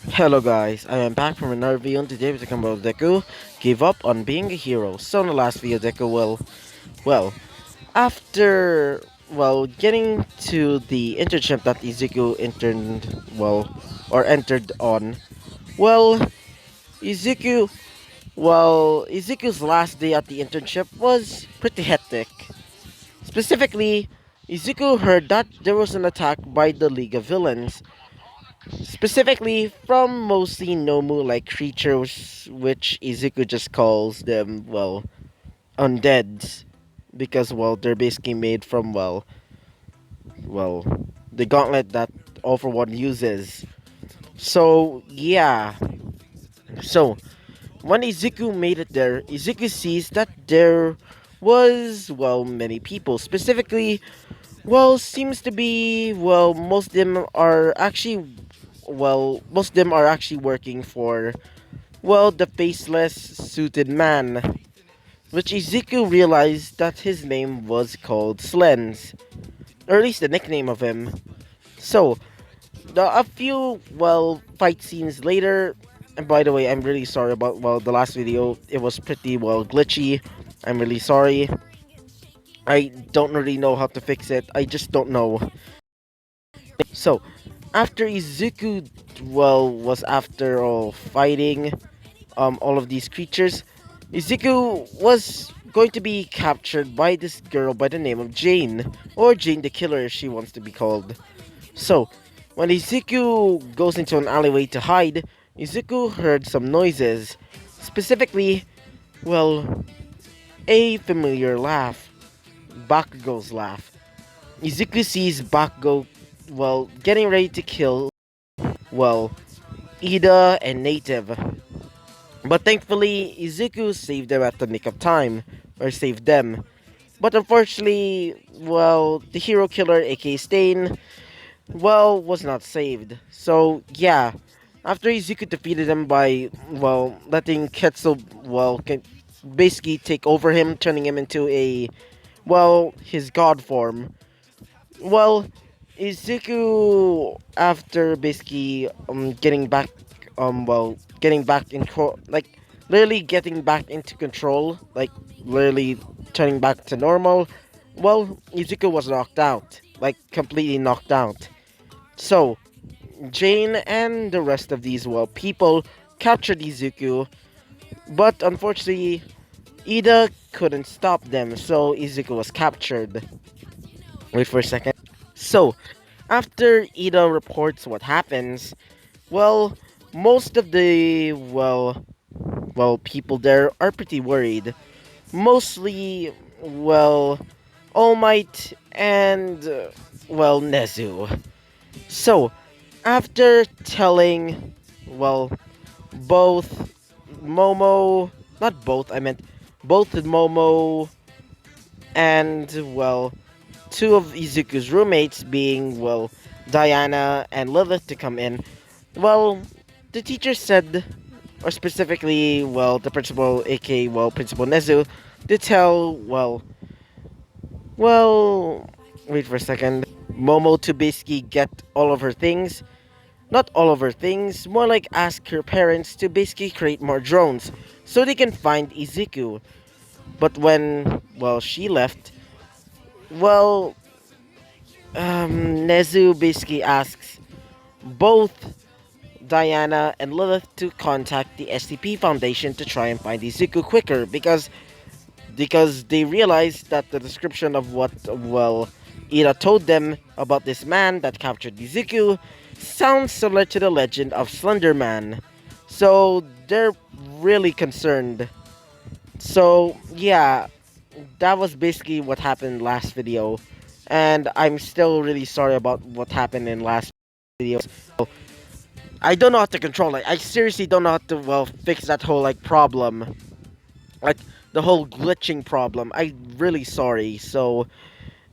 Hello guys, I am back from another video and today we're talking about Deku gave up on being a hero. So in the last video Deku well, after getting to the internship that Izuku entered on, well Izuku Izuku's last day at the internship was pretty hectic. Specifically, Izuku heard that there was an attack by the League of Villains, specifically from mostly Nomu-like creatures, which Izuku just calls them, undeads. Because, they're basically made from, well, the gauntlet that All For One uses. So, yeah. So, when Izuku made it there, Izuku sees that there was, many people. Specifically, seems to be, most of them are actually most of them are actually working for, the faceless suited man, which Izuku realized that his name was called Slens, or at least the nickname of him. So, a few, fight scenes later, and by the way, I'm really sorry about, the last video, it was pretty, glitchy. I'm really sorry. I don't really know how to fix it, I just don't know. So, after Izuku, was after all fighting all of these creatures, Izuku was going to be captured by this girl by the name of Jane, or Jane the Killer as she wants to be called. So, when Izuku goes into an alleyway to hide, Izuku heard some noises. Specifically, well, a familiar laugh. Bakugo's laugh. Izuku sees Bakugo, getting ready to kill, well, Ida and Native. But thankfully, Izuku saved them at the nick of time, or saved them. But unfortunately, the hero killer, aka Stain, was not saved. So, yeah, after Izuku defeated him by, letting Ketsu, basically take over him, turning him into his god form. Well, Izuku, after basically getting back in literally getting back into control, like literally turning back to normal. Well, Izuku was knocked out, like completely knocked out. So Jane and the rest of these people captured Izuku, but unfortunately Ida couldn't stop them, so Izuku was captured. Wait for a second. So, after Ida reports what happens, well, most of the people there are pretty worried. Mostly, All Might and Nezu. So, after telling, well, both Momo, not both, I meant both Momo and two of Izuku's roommates, being, Diana and Lilith, to come in. Well, the teacher said, or specifically, the principal, aka, Principal Nezu, to tell, well, wait for a second, Momo to basically get all of her things. Not all of her things, more like ask her parents to basically create more drones so they can find Izuku. But when, she left, well, Nezu basically asks both Diana and Lilith to contact the SCP Foundation to try and find Izuku quicker, because they realized that the description of what, Ida told them about this man that captured Izuku sounds similar to the legend of Slender Man. So they're really concerned. So yeah, that was basically what happened last video, and I'm still really sorry about what happened in last video. I don't know how to control it. I seriously don't know how to fix that whole problem, like the whole glitching problem. I'm really sorry. So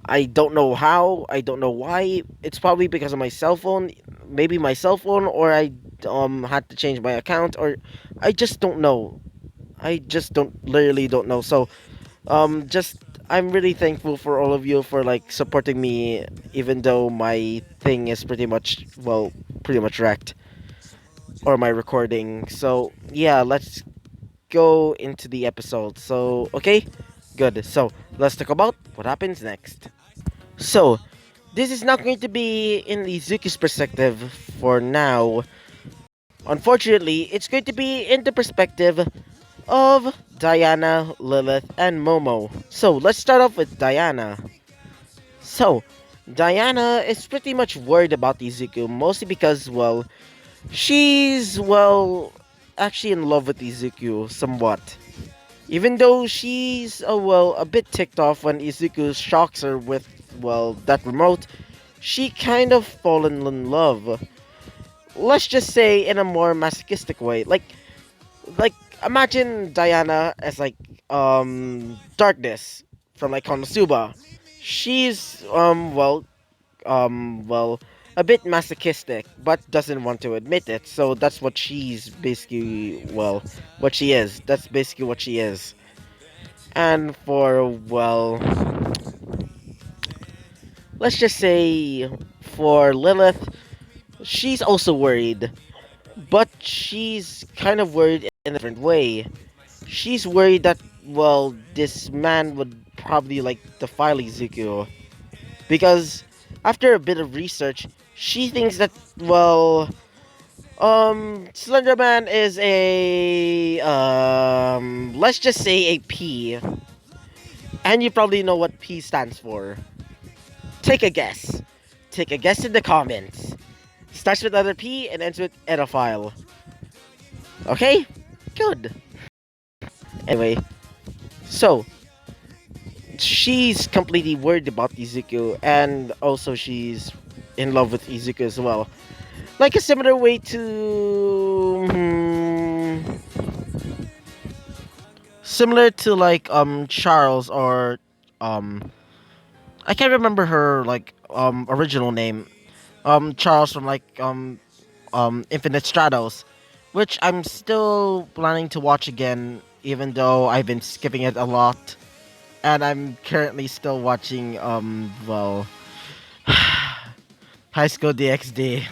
I don't know how. I don't know why. It's probably because of my cell phone. Maybe my cell phone, or I had to change my account, or I just don't know. I just don't literally don't know. So just I'm really thankful for all of you for supporting me, even though my thing is pretty much wrecked. or my recording. So yeah, let's go into the episode. So okay, good. So let's talk about what happens next. So this is not going to be in Izuku's perspective for now. Unfortunately, it's going to be in the perspective of Diana, Lilith, and Momo. So let's start off with Diana. So Diana is pretty much worried about Izuku, mostly because, well, she's, well, actually in love with Izuku somewhat. Even though she's, well, a bit ticked off when Izuku shocks her with, well, that remote, she kind of fallen in love. Let's just say in a more masochistic way. Like imagine Diana as like darkness from like Konosuba. She's well a bit masochistic but doesn't want to admit it. So that's what she's basically, well, what she is. That's basically what she is. And for, well, let's just say for Lilith, she's also worried, but she's kind of worried in a different way. She's worried that, well, this man would probably like defile Izuku because after a bit of research, she thinks that, well, Slenderman is a let's just say a P, and you probably know what P stands for. Take a guess. Take a guess in the comments. Starts with letter P and ends with edophile. Okay? Good. Anyway, so she's completely worried about Izuku, and also she's in love with Izuku as well. Like a similar way to similar to like Charles or um I can't remember her like original name. Charles from like Infinite Stratos, which I'm still planning to watch again, even though I've been skipping it a lot, and I'm currently still watching well, High School DxD.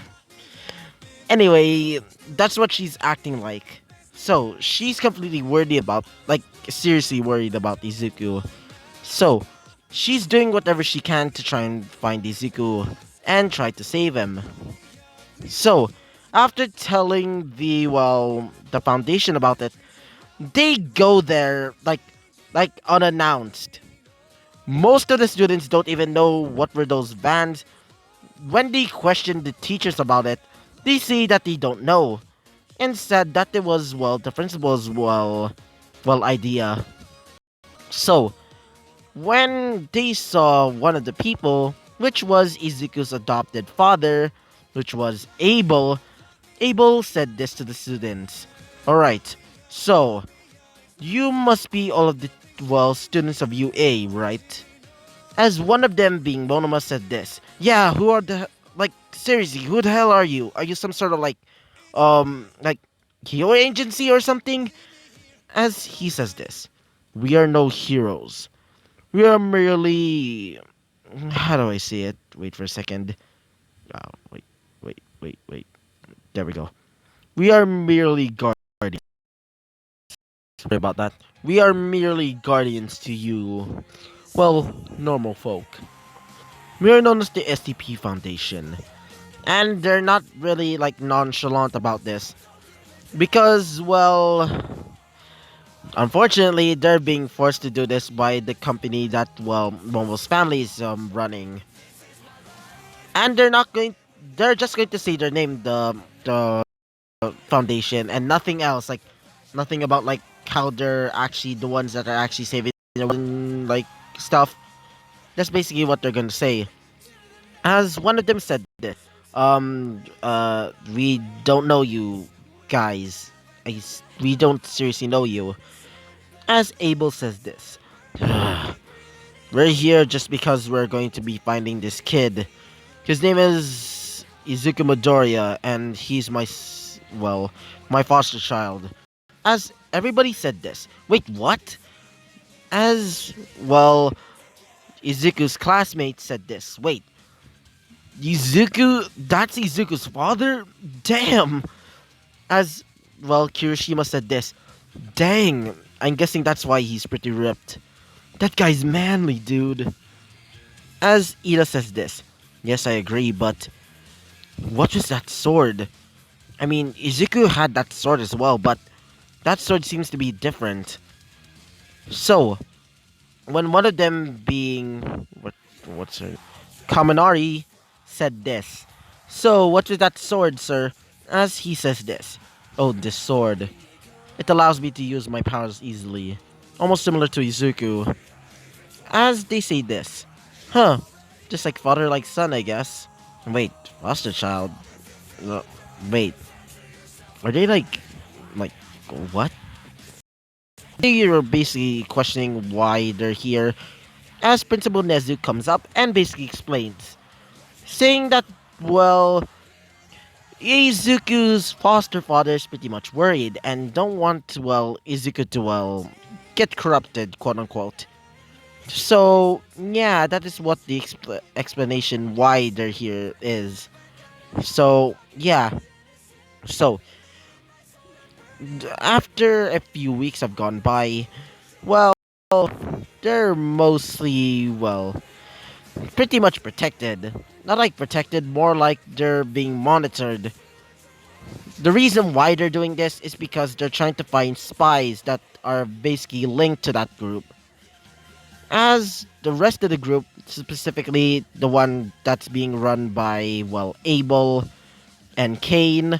Anyway, that's what she's acting like. So she's completely worried about, like, seriously worried about Izuku. So she's doing whatever she can to try and find Izuku and try to save him. So, after telling the, well, the foundation about it, they go there like unannounced. Most of the students don't even know what were those vans. When they question the teachers about it, they say that they don't know and said that it was, well, the principal's, well idea. So, when they saw one of the people, which was Izuku's adopted father, which was Abel said this to the students. Alright, so, you must be all of the, well, students of UA, right? As one of them, being Monoma, said this. Yeah, who are the, like, seriously, who the hell are you? Are you some sort of, like, hero agency or something? As he says this. We are no heroes. We are merely... How do I say it? Wait for a second. Wait. There we go. We are merely guardians. Sorry about that. We are merely guardians to you. Well, normal folk. We are known as the STP Foundation. And they're not really, like, nonchalant about this. Because, well, unfortunately, they're being forced to do this by the company that, well, Momo's family is running. And they're just going to say their name, the foundation, and nothing else, like, nothing about, like, how they're actually the ones that are actually saving, like, stuff. That's basically what they're gonna say. As one of them said this, we don't know you guys. We don't seriously know you. As Abel says this, we're here just because we're going to be finding this kid. His name is Izuku Midoriya, and he's well, my foster child. As everybody said this. Wait, what? As, well, Izuku's classmate said this. Wait, Izuku? That's Izuku's father? Damn! As well, Kirishima said this. Dang, I'm guessing that's why he's pretty ripped. That guy's manly, dude. As Ida says this. Yes, I agree, but what was that sword? I mean, Izuku had that sword as well, but that sword seems to be different. So, when one of them being what's her Kaminari said this. So, what was that sword, sir? As he says this. Oh, this sword. It allows me to use my powers easily. Almost similar to Izuku. As they say this. Huh. Just like father like son, I guess. Wait, foster child. Uh, Wait. Are they like what? You're basically questioning why they're here as Principal Nezu comes up and basically explains, saying that, well, Izuku's foster father is pretty much worried and don't want, well, Izuku to, well, get corrupted, quote unquote. So, yeah, that is what the explanation why they're here is. So, yeah. So, after a few weeks have gone by, well, they're mostly, well, pretty much protected. Not like protected, more like they're being monitored. The reason why they're doing this is because they're trying to find spies that are basically linked to that group. As the rest of the group, specifically the one that's being run by, well, Abel and Kane,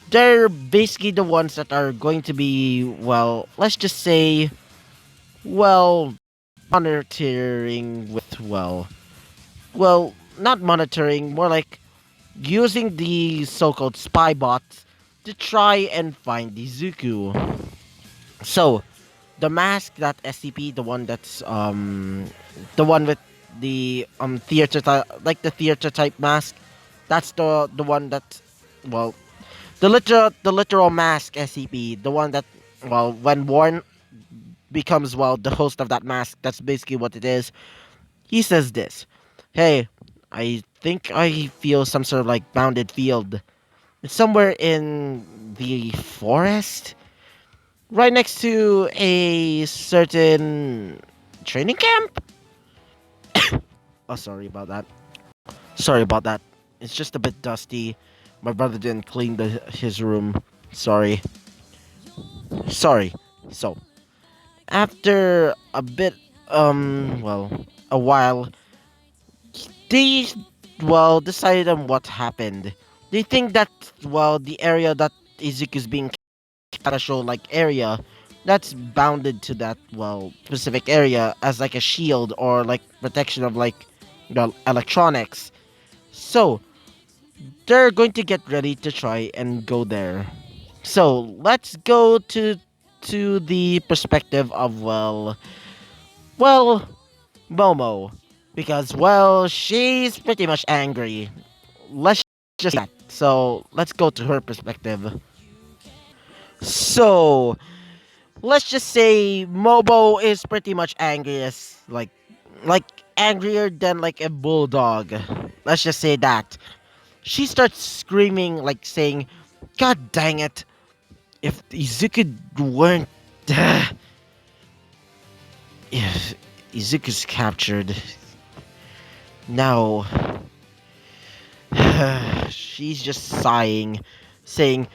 they're basically the ones that are going to be, well, let's just say, well, monitoring with, well, not monitoring, more like using the so-called spy bots to try and find the Zuku. So, the mask that SCP, the one with the theater like the theater type mask, that's the one that, well, the literal mask SCP, the one that, well, when worn becomes, well, the host of that mask. That's basically what it is. He says this. Hey, I think I feel some sort of like bounded field. It's somewhere in the forest, right next to a certain training camp. Oh, sorry about that. Sorry about that. It's just a bit dusty. My brother didn't clean his room. Sorry. Sorry. So, after a bit, well, a while, they, well, decided on what happened. They think that, well, the area that Izuku's being special like area that's bounded to that, well, specific area as like a shield or like protection of like the electronics. So they're going to get ready to try and go there. So let's go to the perspective of, well, Momo, because, well, she's pretty much angry. Let's just say that. So let's go to her perspective. So let's just say Mobo is pretty much angry as like angrier than like a bulldog. Let's just say that. She starts screaming, like saying, God dang it, if Izuku weren't if Izuku's captured. Now she's just sighing, saying,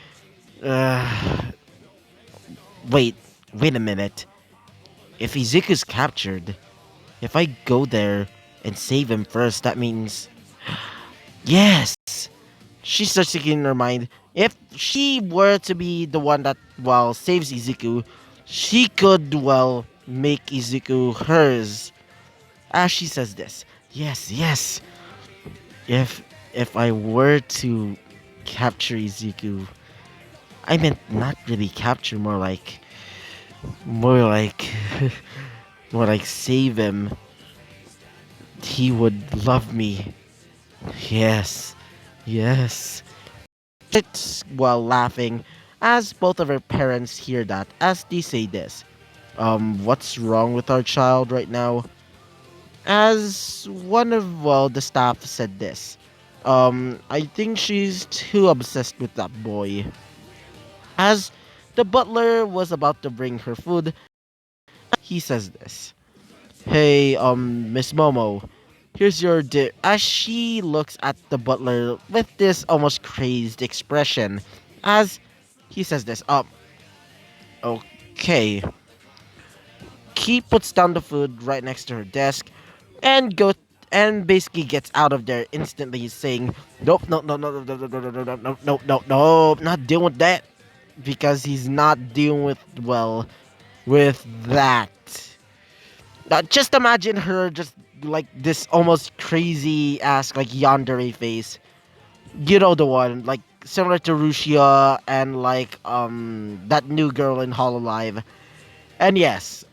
uh, wait a minute. If Izuku's captured, if I go there and save him first, that means yes. She starts thinking in her mind, if she were to be the one that, well, saves Izuku, she could, well, make Izuku hers. As she says this, yes. If I were to capture Izuku, I meant not really capture, more like, more like save him. He would love me. Yes, yes. It's while laughing as both of her parents hear that as they say this. What's wrong with our child right now? As one of, well, the staff said this. I think she's too obsessed with that boy. As the butler was about to bring her food, he says this. Hey, Miss Momo, here's your as she looks at the butler with this almost crazed expression as he says this. Okay. He puts down the food right next to her desk and go and basically gets out of there instantly saying, Nope, no, no, no, no, no, no, no, no, no, no, no, no, no, not dealing with that. Because he's not dealing with that. Just imagine her just like this almost crazy ass like yandere face. You know the one, like similar to Rushia and like that new girl in Hololive. And yes,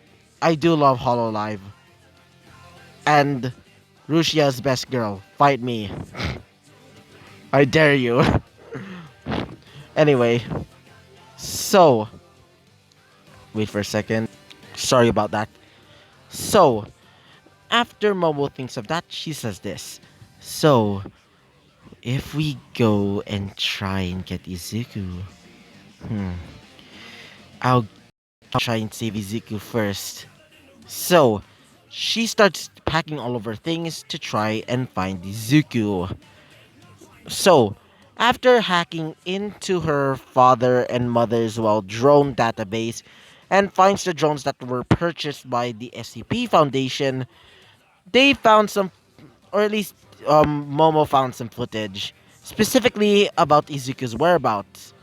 I do love Hololive. And Rushia's best girl. Fight me. I dare you. Anyway, so wait for a second. Sorry about that. So, after Momo thinks of that, she says this. So, if we go and try and get Izuku, hmm, I'll try and save Izuku first. So, she starts packing all of her things to try and find Izuku. So, after hacking into her father and mother's drone database and finds the drones that were purchased by the SCP Foundation, they found some, or at least Momo found some footage, specifically about Izuku's whereabouts.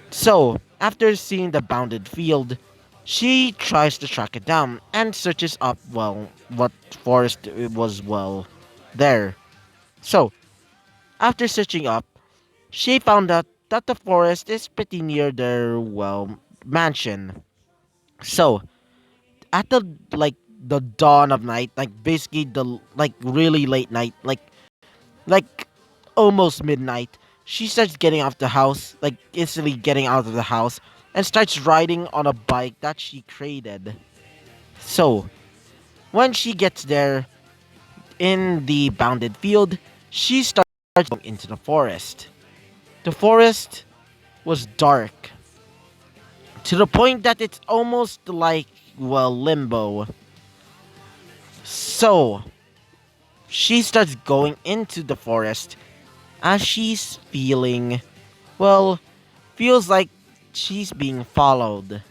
So, after seeing the bounded field, she tries to track it down and searches up, what forest it was, there. So, after searching up, she found out that the forest is pretty near their, mansion. So, at the dawn of night, like basically the like really late night, like almost midnight, she starts getting off the house, like instantly getting out of the house, and starts riding on a bike that she created. So, when she gets there in the bounded field, she starts going into the forest. The forest was dark to the point that it's almost like, limbo. So, she starts going into the forest as she's well, feels like she's being followed.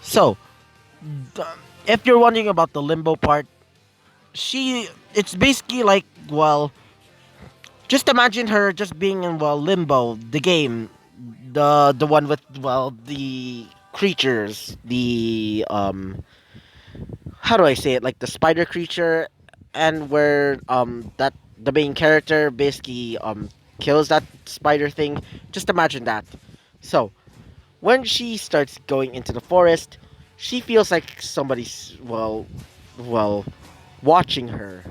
So, th- if you're wondering about the limbo part, it's basically like, just imagine her just being in, limbo, the game, the one with, the creatures, how do I say it, like the spider creature, and where, that the main character basically, kills that spider thing. Just imagine that. So, when she starts going into the forest, she feels like somebody's, well, watching her.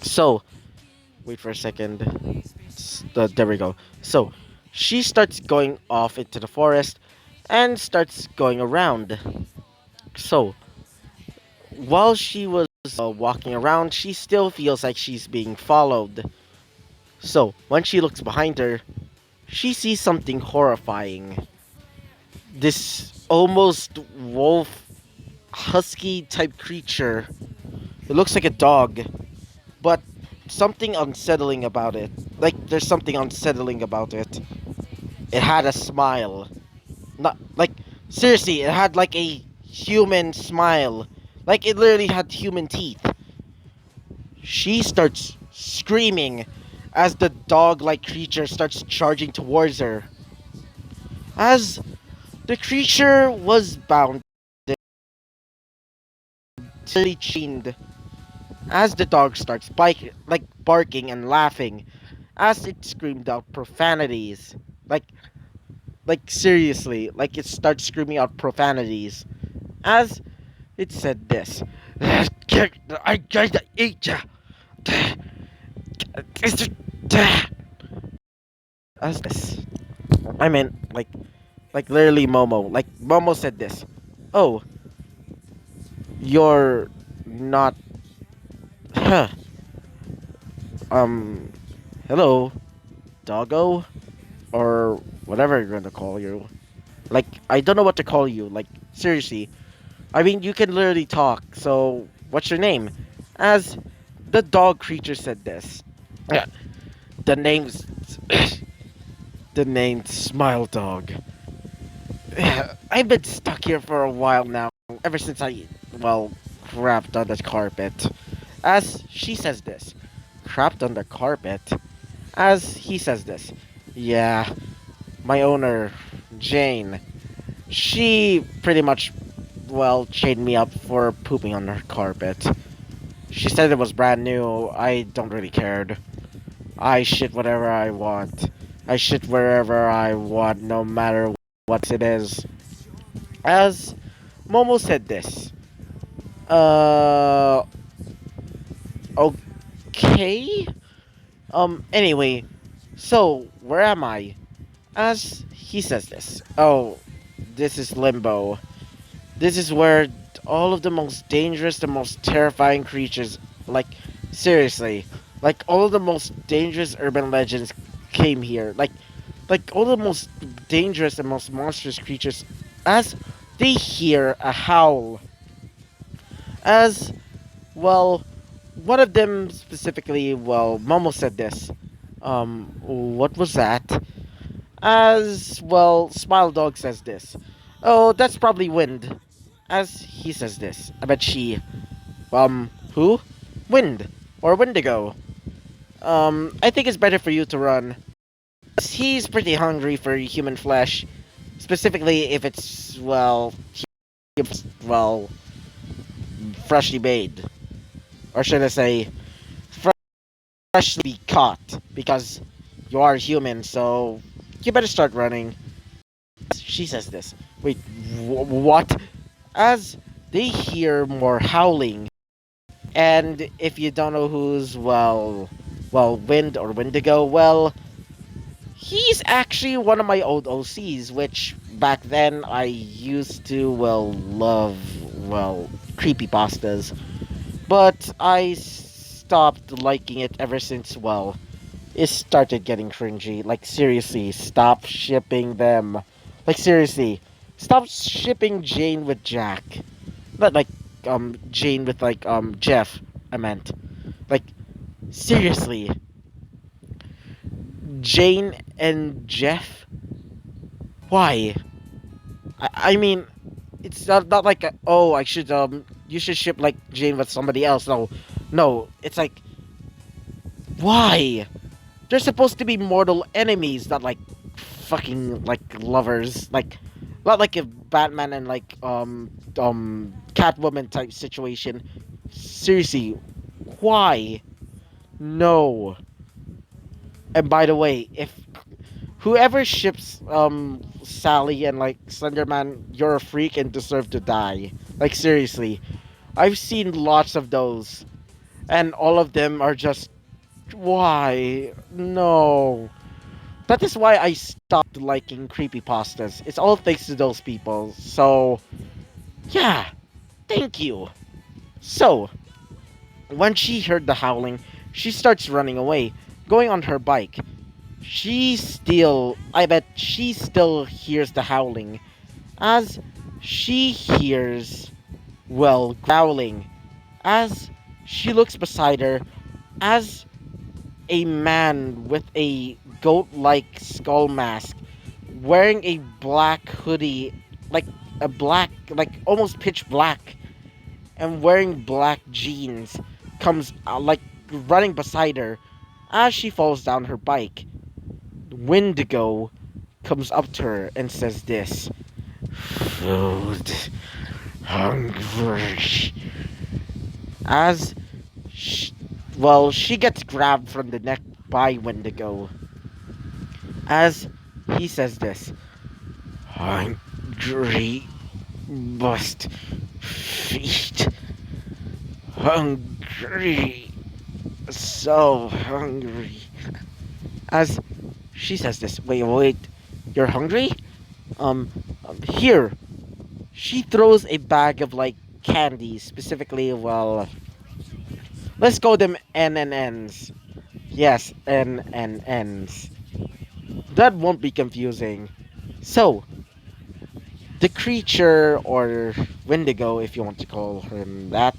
So, wait for a second. There we go. So, she starts going off into the forest and starts going around. So, while she was, walking around, she still feels like she's being followed. So, when she looks behind her, she sees something horrifying. This almost wolf husky type creature. It looks like a dog, but something unsettling about it. Like there's something unsettling about it. It had a smile. Not like seriously, it had like a human smile. Like it literally had human teeth. She starts screaming as the dog-like creature starts charging towards her. As the creature was bound, chained. As the dog starts barking and laughing, as it screamed out profanities, like seriously, like it starts screaming out profanities, as it said this: "I gotta eat ya." As this, I meant literally Momo. Like Momo said this. Oh, you're not. Huh. Um. Hello, doggo. or whatever you're gonna call you. Like, I don't know what to call you. Like, seriously. I mean, you can literally talk, so what's your name? As the dog creature said this. Yeah, the name's. the name's Smile Dog. I've been stuck here for a while now, ever since well, crapped on the carpet. As she says this. Crapped on the carpet? As he says this. Yeah, my owner, Jane, she pretty much, well, chained me up for pooping on her carpet. She said it was brand new. I don't really cared. I shit whatever I want. I shit wherever I want, no matter what it is. As Momo said this. Uh, okay? Anyway, so, where am I? As he says this. Oh, this is Limbo. This is where all of the most dangerous, the most terrifying creatures, like, seriously, like, all of the most dangerous urban legends came here. Like, all the most dangerous and most monstrous creatures, as they hear a howl. As, well, one of them specifically, well, Momo said this. What was that? As, well, Smile Dog says this. Oh, that's probably wind. As he says this. I bet she. Who? Wind. Or Wendigo. I think it's better for you to run. He's pretty hungry for human flesh. Specifically if it's, well, freshly made. Or should I say, freshly caught. Because you are human, so you better start running. She says this. Wait, what? As they hear more howling. And if you don't know who's, well, Wind or Wendigo, well, he's actually one of my old OCs, which back then I used to, well, love, well, creepypastas. But I stopped liking it ever since, well, it started getting cringy. Like, seriously, stop shipping them. Like, seriously, stop shipping Jane with Jack. Not like, Jane with, like, Jeff, I meant. Like, seriously, Jane and Jeff? Why? I mean, it's not like, oh, you should ship, like, Jane with somebody else. No, no, it's like, why? They're supposed to be mortal enemies, not like fucking like lovers. Like not like a Batman and like Catwoman type situation. Seriously, why? No. And by the way, if whoever ships Sally and like Slenderman, you're a freak and deserve to die. Like seriously. I've seen lots of those. And all of them are just why? No. That is why I stopped liking creepypastas. It's all thanks to those people. So, yeah, thank you. So, when she heard the howling, she starts running away, going on her bike. I bet she still hears the howling, as she hears, well, growling, as she looks beside her, as a man with a goat-like skull mask, wearing a black hoodie, like a black, like almost pitch black, and wearing black jeans, comes like running beside her. As she falls down her bike, Wendigo comes up to her and says this: "Food, hungry." As she gets grabbed from the neck by Wendigo. As he says this, "Hungry must feed. Hungry, so hungry." As she says this, wait, you're hungry? Here. She throws a bag of like candies, specifically, well, let's call them N and N's. Yes, N and N's. that won't be confusing. So, the creature, or Wendigo, if you want to call him that,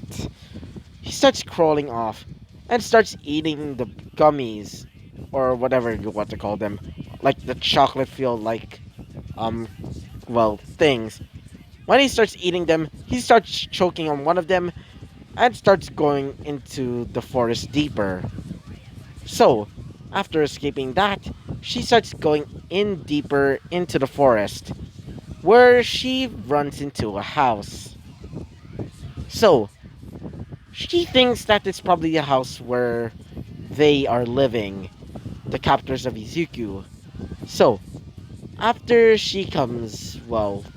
he starts crawling off and starts eating the gummies, or whatever you want to call them, like the chocolate filled, like, um, things. When he starts eating them, he starts choking on one of them and starts going into the forest deeper. So, after escaping that, she starts going in deeper into the forest, where she runs into a house. So, she thinks that it's probably a house where they are living, the captors of Izuku. So, after she comes,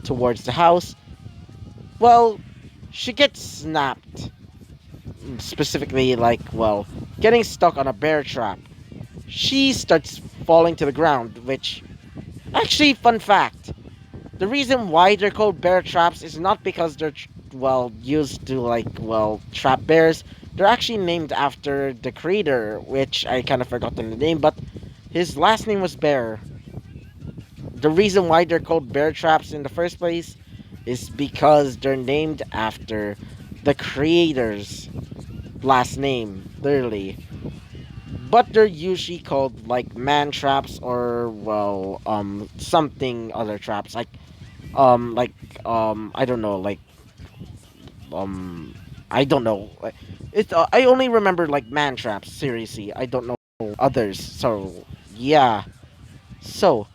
towards the house, well, she gets snapped. Specifically, like, getting stuck on a bear trap. She starts falling to the ground, which, actually, fun fact, the reason why they're called bear traps is not because they're used to trap bears. They're actually named after the creator, which I kind of forgotten the name, but his last name was Bear. The reason why they're called bear traps in the first place is because they're named after the creator's last name, literally. But they're usually called like man traps, or something other traps, like I don't know, um I don't know. It's I only remember like man traps. Seriously, I don't know others. So yeah. So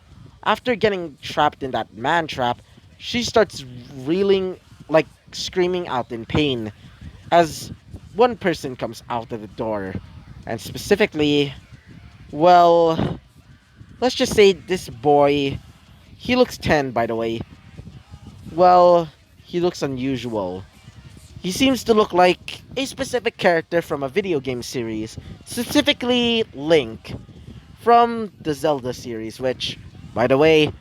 after getting trapped in that man trap, she starts reeling, like screaming out in pain, as one person comes out of the door, and specifically, well, let's just say this boy. He looks 10, by the way. Well, he looks unusual. He seems to look like a specific character from a video game series, specifically Link from the Zelda series, which, by the way,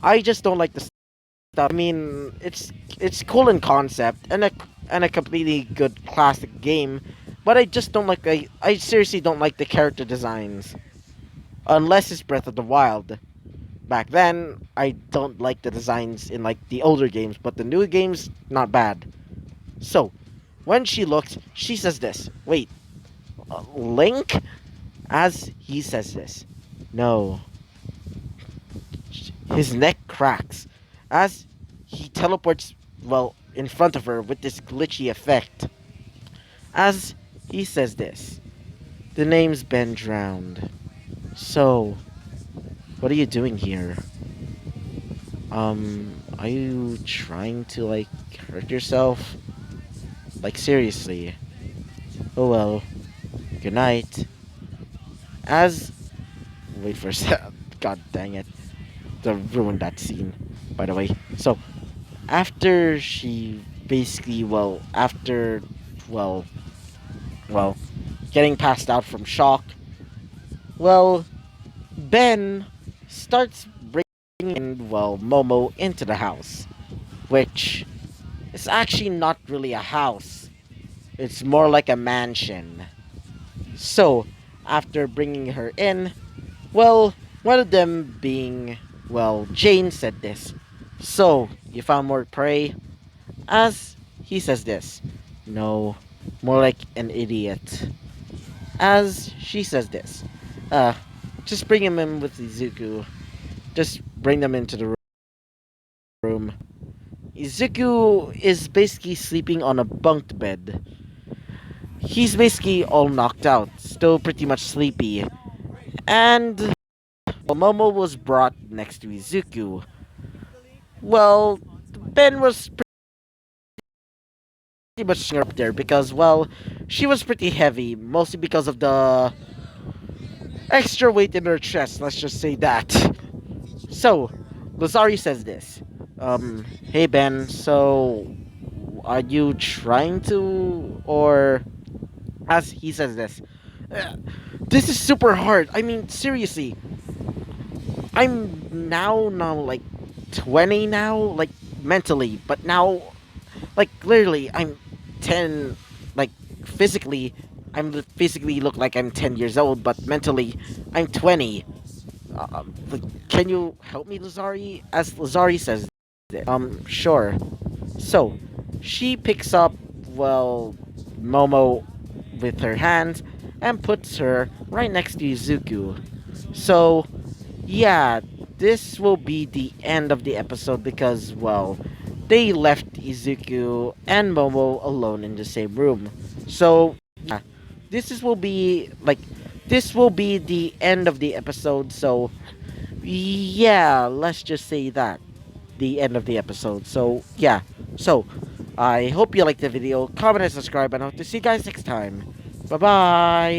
I just don't like the stuff. I mean, it's cool in concept and a completely good classic game, but I just don't like I seriously don't like the character designs. Unless it's Breath of the Wild. Back then, I don't like the designs in like the older games, but the new games not bad. So, when she looks, she says this. Wait, Link? As he says this. No. His neck cracks as he teleports, in front of her with this glitchy effect. As he says this. The name's been drowned. So, what are you doing here? Are you trying to, like, hurt yourself? Like, seriously. Oh well. Good night. As... Wait for a sec. God dang it. To ruin that scene, by the way. So, after she basically, well, well, getting passed out from shock, well, Ben starts bringing in, Momo into the house, which is actually not really a house. It's more like a mansion. So, after bringing her in, well, one of them being, Jane said this. So, you found more prey? As he says this. No, more like an idiot. As she says this. Uh, just bring him in with Izuku. Just bring them into the room. Izuku is basically sleeping on a bunked bed. He's basically all knocked out, still pretty much sleepy. And Momo was brought next to Izuku. Well, Ben was pretty much up there because, she was pretty heavy, mostly because of the extra weight in her chest, let's just say that. So, Lazari says this. Hey Ben, so are you trying to, or as he says this, "Uh, this is super hard. I mean, seriously, I'm now like 20 now, like mentally, but now, like literally, I'm 10, like physically, I'm physically look like I'm 10 years old, but mentally, I'm 20. Can you help me, Lazari? As Lazari says there. Sure. So, she picks up, well, Momo with her hand and puts her right next to Izuku. So, yeah, this will be the end of the episode because, well, they left Izuku and Momo alone in the same room. So, yeah, will be like this will be the end of the episode. So, yeah, let's just say that the end of the episode. So, yeah. So, I hope you liked the video. Comment and subscribe, and I hope to see you guys next time. Bye bye.